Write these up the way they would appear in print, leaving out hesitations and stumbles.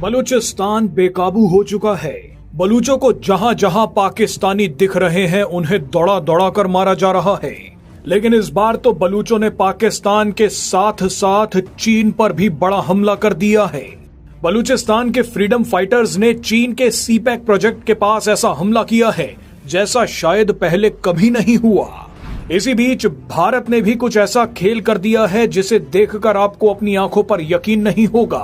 बलूचिस्तान बेकाबू हो चुका है। बलूचों को जहां जहां पाकिस्तानी दिख रहे हैं उन्हें दौड़ा दौड़ा कर मारा जा रहा है। लेकिन इस बार तो बलूचों ने पाकिस्तान के साथ साथ चीन पर भी बड़ा हमला कर दिया है। बलूचिस्तान के फ्रीडम फाइटर्स ने चीन के सीपैक प्रोजेक्ट के पास ऐसा हमला किया है जैसा शायद पहले कभी नहीं हुआ। इसी बीच भारत ने भी कुछ ऐसा खेल कर दिया है जिसे देखकर आपको अपनी आंखों पर यकीन नहीं होगा।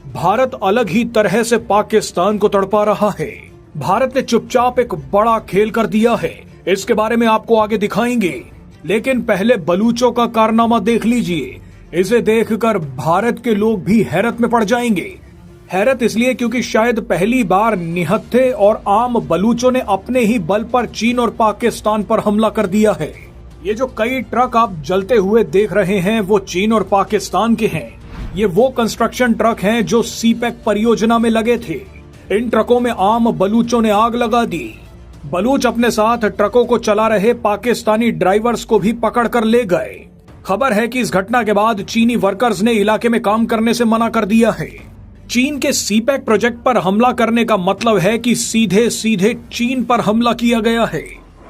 भारत अलग ही तरह से पाकिस्तान को तड़पा रहा है। भारत ने चुपचाप एक बड़ा खेल कर दिया है, इसके बारे में आपको आगे दिखाएंगे। लेकिन पहले बलूचों का कारनामा देख लीजिए। इसे देखकर भारत के लोग भी हैरत में पड़ जाएंगे। हैरत इसलिए क्योंकि शायद पहली बार निहत्थे और आम बलूचों ने अपने ही बल पर चीन और पाकिस्तान पर हमला कर दिया है। ये जो कई ट्रक आप जलते हुए देख रहे हैं वो चीन और पाकिस्तान के हैं। ये वो कंस्ट्रक्शन ट्रक हैं जो सीपैक परियोजना में लगे थे। इन ट्रकों में आम बलूचों ने आग लगा दी। बलूच अपने साथ ट्रकों को चला रहे पाकिस्तानी ड्राइवर्स को भी पकड़ कर ले गए। खबर है कि इस घटना के बाद चीनी वर्कर्स ने इलाके में काम करने से मना कर दिया है। चीन के सीपैक प्रोजेक्ट पर हमला करने का मतलब है कि सीधे सीधे चीन पर हमला किया गया है।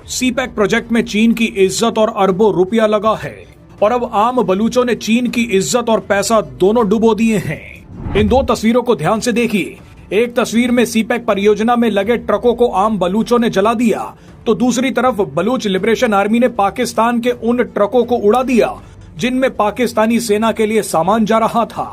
सीपैक प्रोजेक्ट में चीन की इज्जत और अरबों रुपया लगा है और अब आम बलूचों ने चीन की इज्जत और पैसा दोनों डुबो दिए हैं। इन दो तस्वीरों को ध्यान से देखिए। एक तस्वीर में सीपैक परियोजना में लगे ट्रकों को आम बलूचों ने जला दिया, तो दूसरी तरफ बलूच लिबरेशन आर्मी ने पाकिस्तान के उन ट्रकों को उड़ा दिया जिनमें पाकिस्तानी सेना के लिए सामान जा रहा था।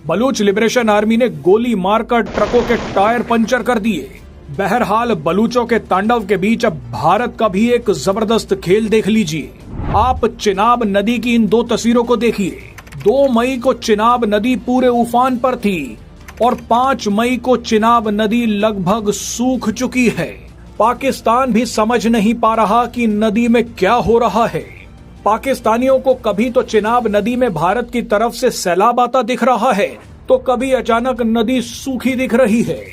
बलूच लिबरेशन आर्मी ने गोली मारकर ट्रकों के टायर पंचर कर दिए। बहरहाल बलूचों के तांडव के बीच अब भारत का भी एक जबरदस्त खेल देख लीजिए। आप चिनाब नदी की इन दो तस्वीरों को देखिए। 2 मई को चिनाब नदी पूरे उफान पर थी और 5 मई को चिनाब नदी लगभग सूख चुकी है। पाकिस्तान भी समझ नहीं पा रहा कि नदी में क्या हो रहा है। पाकिस्तानियों को कभी तो चिनाब नदी में भारत की तरफ से सैलाब आता दिख रहा है, तो कभी अचानक नदी सूखी दिख रही है।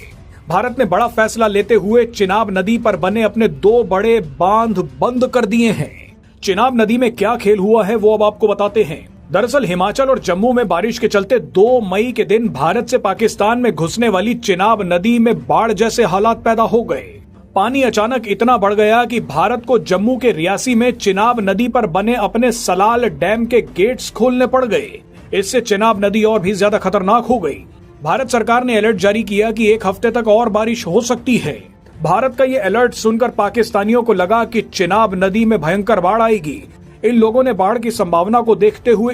भारत ने बड़ा फैसला लेते हुए चिनाब नदी पर बने अपने 2 बड़े बांध बंद कर दिए हैं। चिनाब नदी में क्या खेल हुआ है वो अब आपको बताते हैं। दरअसल हिमाचल और जम्मू में बारिश के चलते 2 मई के दिन भारत से पाकिस्तान में घुसने वाली चिनाब नदी में बाढ़ जैसे हालात पैदा हो गए। पानी अचानक इतना बढ़ गया कि भारत को जम्मू के रियासी में चिनाब नदी पर बने अपने सलाल डैम के गेट्स खोलने पड़ गए। इससे चिनाब नदी और भी ज्यादा खतरनाक हो गई। भारत सरकार ने अलर्ट जारी किया कि 1 हफ्ते तक और बारिश हो सकती है। भारत का ये अलर्ट सुनकर पाकिस्तानियों को लगा कि चिनाब नदी में भयंकर बाढ़ आएगी। इन लोगों ने बाढ़ की संभावना को देखते हुए